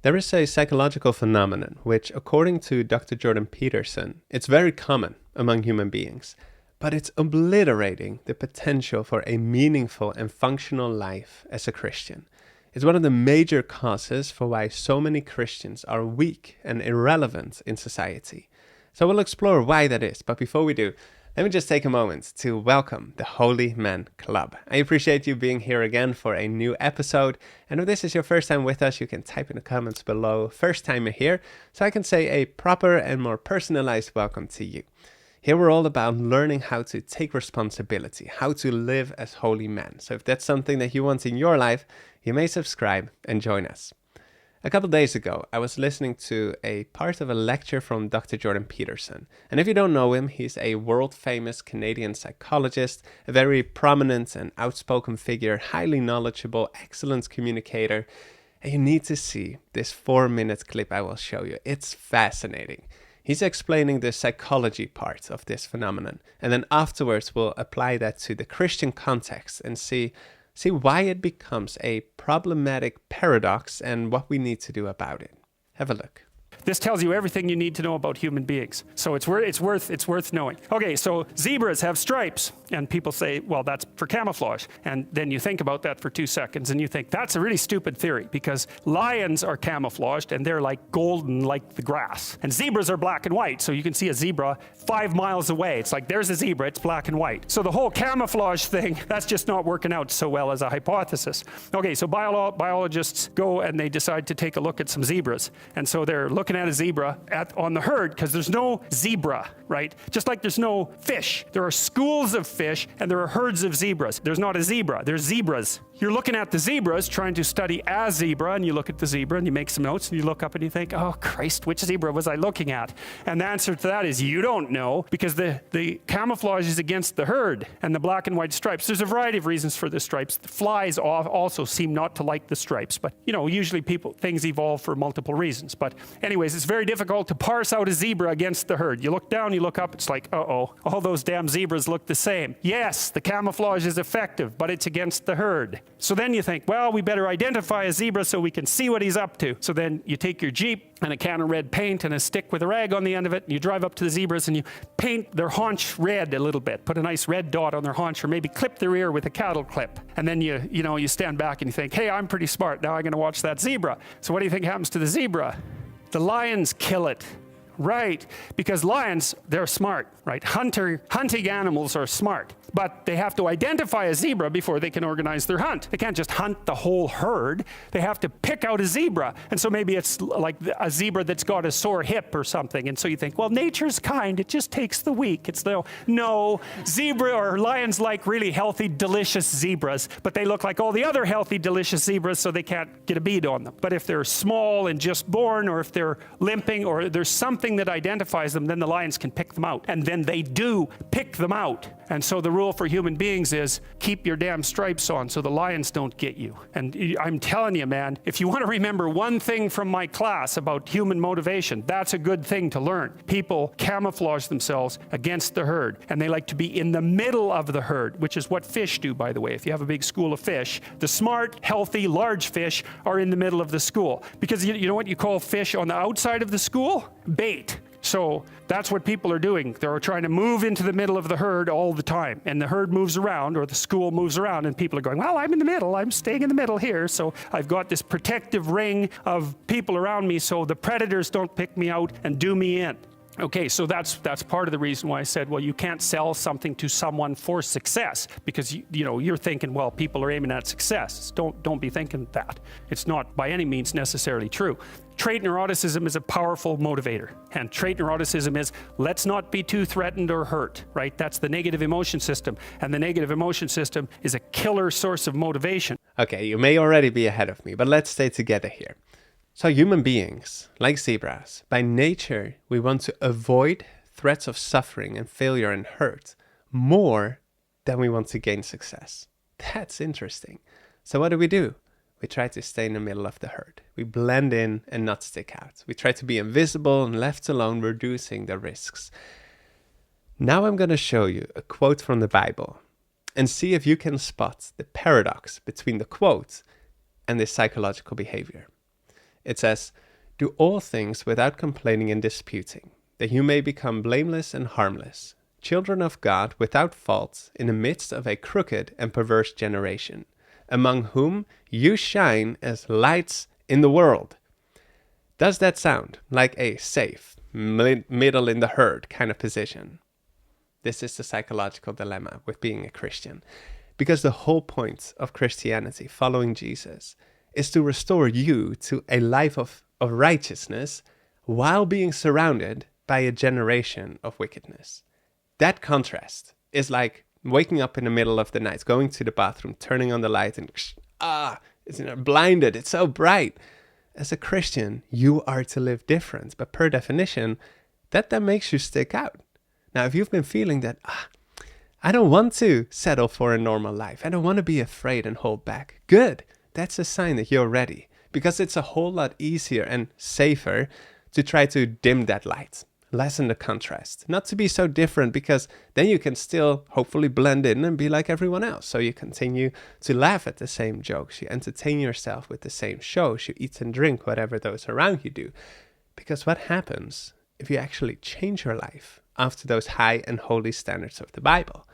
There is a psychological phenomenon which, according to Dr. Jordan Peterson, it's very common among human beings, but it's obliterating the potential for a meaningful and functional life as a Christian. It's one of the major causes for why so many Christians are weak and irrelevant in society. So we'll explore why that is, but before we do, let me just take a moment to welcome the Holy Men Club. I appreciate you being here again for a new episode. And if this is your first time with us, you can type in the comments below, first time you're here, so I can say a proper and more personalized welcome to you. Here we're all about learning how to take responsibility, how to live as holy men. So if that's something that you want in your life, you may subscribe and join us. A couple days ago, I was listening to a part of a lecture from Dr. Jordan Peterson. And if you don't know him, he's a world-famous Canadian psychologist, a very prominent and outspoken figure, highly knowledgeable, excellent communicator. And you need to see this 4-minute clip I will show you. It's fascinating. He's explaining the psychology part of this phenomenon. And then afterwards, we'll apply that to the Christian context and see why it becomes a problematic paradox and what we need to do about it. Have a look. This tells you everything you need to know about human beings. So it's worth knowing. Okay, so zebras have stripes. And people say, well, that's for camouflage. And then you think about that for 2 seconds and you think, that's a really stupid theory because lions are camouflaged and they're like golden like the grass. And zebras are black and white. So you can see a zebra 5 miles away. It's like, there's a zebra, it's black and white. So the whole camouflage thing, that's just not working out so well as a hypothesis. Okay, so biologists go and they decide to take a look at some zebras. And so they're looking at a zebra on the herd because there's no zebra, right? Just like there's no fish. There are schools of fish and there are herds of zebras. There's not a zebra, there's zebras. You're looking at the zebras, trying to study a zebra, and you look at the zebra and you make some notes and you look up and you think, oh Christ, which zebra was I looking at? And the answer to that is you don't know because the camouflage is against the herd and the black and white stripes. There's a variety of reasons for the stripes. The flies also seem not to like the stripes, but usually things evolve for multiple reasons. But anyways, it's very difficult to parse out a zebra against the herd. You look down, you look up, it's like, uh-oh, all those damn zebras look the same. Yes, the camouflage is effective, but it's against the herd. So then you think, well, we better identify a zebra so we can see what he's up to. So then you take your Jeep and a can of red paint and a stick with a rag on the end of it, and you drive up to the zebras and you paint their haunch red a little bit, put a nice red dot on their haunch, or maybe clip their ear with a cattle clip. And then you stand back and you think, hey, I'm pretty smart. Now I'm going to watch that zebra. So what do you think happens to the zebra? The lions kill it. Right, because lions, they're smart, right? Hunting animals are smart, but they have to identify a zebra before they can organize their hunt. They can't just hunt the whole herd. They have to pick out a zebra. And so maybe it's like a zebra that's got a sore hip or something. And so you think, well, nature's kind. It just takes the weak. No, zebra or lions like really healthy, delicious zebras, but they look like all the other healthy, delicious zebras, so they can't get a bead on them. But if they're small and just born, or if they're limping, or there's something that identifies them, then the lions can pick them out. And then they do pick them out. And so the rule for human beings is keep your damn stripes on so the lions don't get you. And I'm telling you, man, if you want to remember one thing from my class about human motivation, that's a good thing to learn. People camouflage themselves against the herd, and they like to be in the middle of the herd, which is what fish do, by the way. If you have a big school of fish, the smart, healthy, large fish are in the middle of the school. Because you know what you call fish on the outside of the school? Bait. So that's what people are doing. They're trying to move into the middle of the herd all the time. And the herd moves around, or the school moves around, and people are going, well, I'm in the middle. I'm staying in the middle here. So I've got this protective ring of people around me so the predators don't pick me out and do me in. Okay, so that's part of the reason why I said, well, you can't sell something to someone for success, because you're thinking, well, people are aiming at success. Don't be thinking that. It's not by any means necessarily true. Trait neuroticism is a powerful motivator, and trait neuroticism is let's not be too threatened or hurt, right? That's the negative emotion system, and the negative emotion system is a killer source of motivation. Okay, you may already be ahead of me, but let's stay together here. So human beings, like zebras, by nature, we want to avoid threats of suffering and failure and hurt more than we want to gain success. That's interesting. So what do? We try to stay in the middle of the herd. We blend in and not stick out. We try to be invisible and left alone, reducing the risks. Now I'm going to show you a quote from the Bible and see if you can spot the paradox between the quote and this psychological behavior. It says, "Do all things without complaining and disputing, that you may become blameless and harmless, children of God without fault in the midst of a crooked and perverse generation, among whom you shine as lights in the world." Does that sound like a safe, middle in the herd kind of position? This is the psychological dilemma with being a Christian. Because the whole point of Christianity, following Jesus, is to restore you to a life of righteousness while being surrounded by a generation of wickedness. That contrast is like waking up in the middle of the night, going to the bathroom, turning on the light, and it's blinded. It's so bright. As a Christian, you are to live different, but per definition, that makes you stick out. Now, if you've been feeling that, I don't want to settle for a normal life, I don't want to be afraid and hold back, good. That's a sign that you're ready, because it's a whole lot easier and safer to try to dim that light, lessen the contrast, not to be so different, because then you can still hopefully blend in and be like everyone else. So you continue to laugh at the same jokes, you entertain yourself with the same shows, you eat and drink whatever those around you do. Because what happens if you actually change your life after those high and holy standards of the Bible?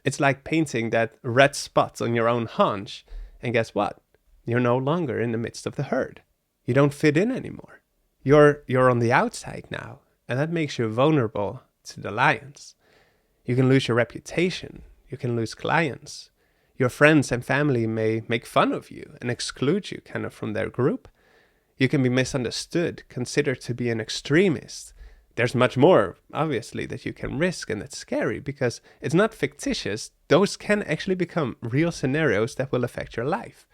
It's like painting that red spot on your own haunch, and guess what? You're no longer in the midst of the herd. You don't fit in anymore. You're on the outside now, and that makes you vulnerable to the lions. You can lose your reputation. You can lose clients. Your friends and family may make fun of you and exclude you kind of from their group. You can be misunderstood, considered to be an extremist. There's much more, obviously, that you can risk, and it's scary because it's not fictitious. Those can actually become real scenarios that will affect your life.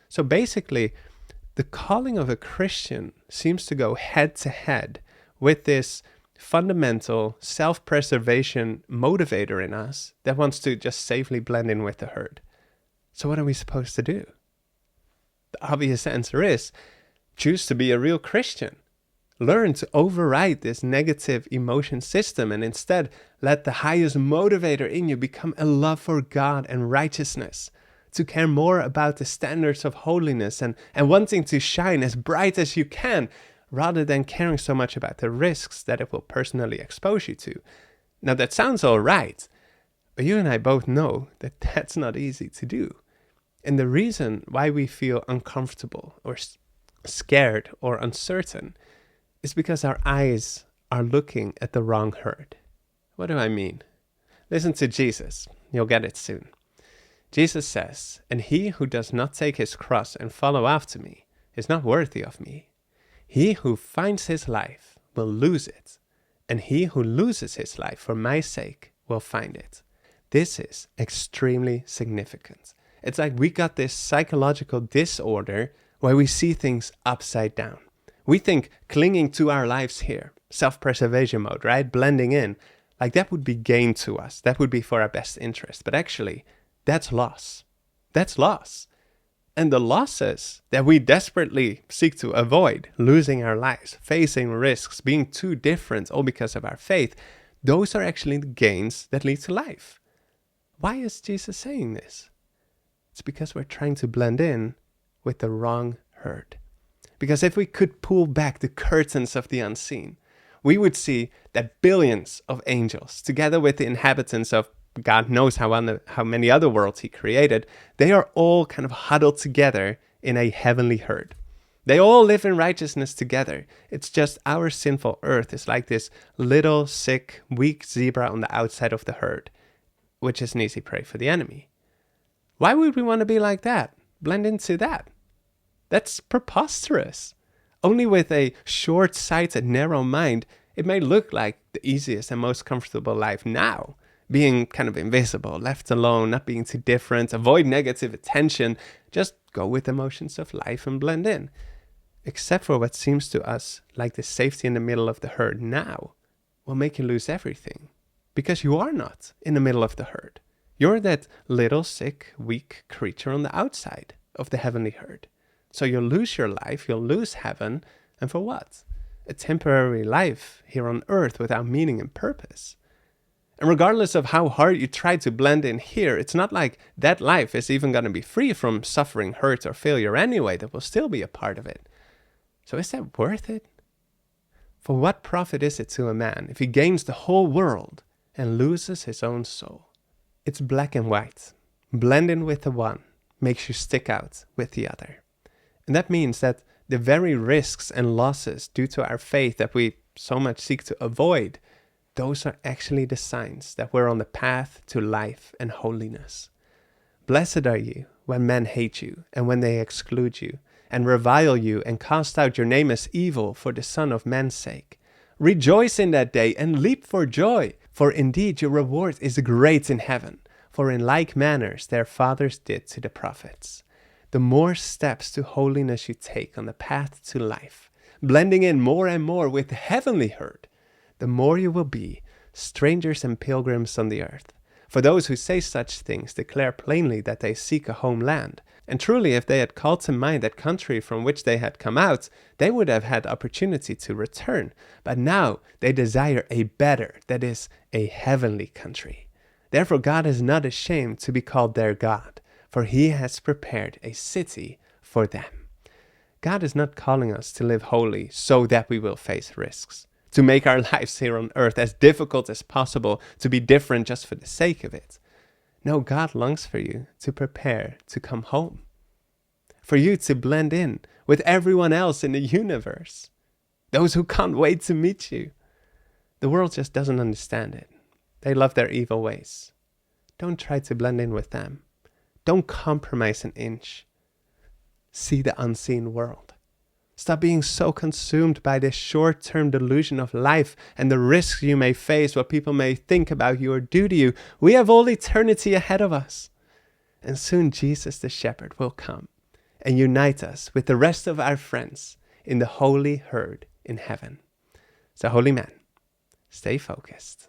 So basically, the calling of a Christian seems to go head to head with this fundamental self-preservation motivator in us that wants to just safely blend in with the herd. So what are we supposed to do? The obvious answer is choose to be a real Christian. Learn to override this negative emotion system and instead let the highest motivator in you become a love for God and righteousness, to care more about the standards of holiness and wanting to shine as bright as you can, rather than caring so much about the risks that it will personally expose you to. Now that sounds all right, but you and I both know that that's not easy to do. And the reason why we feel uncomfortable or scared or uncertain is because our eyes are looking at the wrong herd. What do I mean? Listen to Jesus. You'll get it soon. Jesus says, "And he who does not take his cross and follow after me is not worthy of me. He who finds his life will lose it, and he who loses his life for my sake will find it." This is extremely significant. It's like we got this psychological disorder where we see things upside down. We think clinging to our lives here, self-preservation mode, right? Blending in, like that would be gain to us. That would be for our best interest. But actually, that's loss. That's loss. And the losses that we desperately seek to avoid, losing our lives, facing risks, being too different, all because of our faith, those are actually the gains that lead to life. Why is Jesus saying this? It's because we're trying to blend in with the wrong herd. Because if we could pull back the curtains of the unseen, we would see that billions of angels, together with the inhabitants of God knows how many other worlds he created, they are all kind of huddled together in a heavenly herd. They all live in righteousness together. It's just our sinful earth is like this little, sick, weak zebra on the outside of the herd, which is an easy prey for the enemy. Why would we want to be like that? Blend into that? That's preposterous. Only with a short-sighted, narrow mind, it may look like the easiest and most comfortable life now. Being kind of invisible, left alone, not being too different, avoid negative attention, just go with the motions of life and blend in. Except for what seems to us like the safety in the middle of the herd now will make you lose everything. Because you are not in the middle of the herd. You're that little, sick, weak creature on the outside of the heavenly herd. So you'll lose your life, you'll lose heaven, and for what? A temporary life here on earth without meaning and purpose. And regardless of how hard you try to blend in here, it's not like that life is even going to be free from suffering, hurt, or failure anyway. That will still be a part of it. So is that worth it? For what profit is it to a man if he gains the whole world and loses his own soul? It's black and white. Blending with the one makes you stick out with the other. And that means that the very risks and losses due to our faith that we so much seek to avoid, those are actually the signs that we're on the path to life and holiness. Blessed are you when men hate you and when they exclude you and revile you and cast out your name as evil for the Son of Man's sake. Rejoice in that day and leap for joy, for indeed your reward is great in heaven, for in like manners their fathers did to the prophets. The more steps to holiness you take on the path to life, blending in more and more with the heavenly herd, the more you will be strangers and pilgrims on the earth. For those who say such things declare plainly that they seek a homeland. And truly, if they had called to mind that country from which they had come out, they would have had opportunity to return. But now they desire a better, that is, a heavenly country. Therefore God is not ashamed to be called their God, for he has prepared a city for them. God is not calling us to live holy so that we will face risks, to make our lives here on earth as difficult as possible, to be different just for the sake of it. No, God longs for you to prepare to come home, for you to blend in with everyone else in the universe, those who can't wait to meet you. The world just doesn't understand it. They love their evil ways. Don't try to blend in with them. Don't compromise an inch. See the unseen world. Stop being so consumed by this short-term delusion of life and the risks you may face, what people may think about you or do to you. We have all eternity ahead of us. And soon Jesus the shepherd will come and unite us with the rest of our friends in the holy herd in heaven. So holy man, stay focused.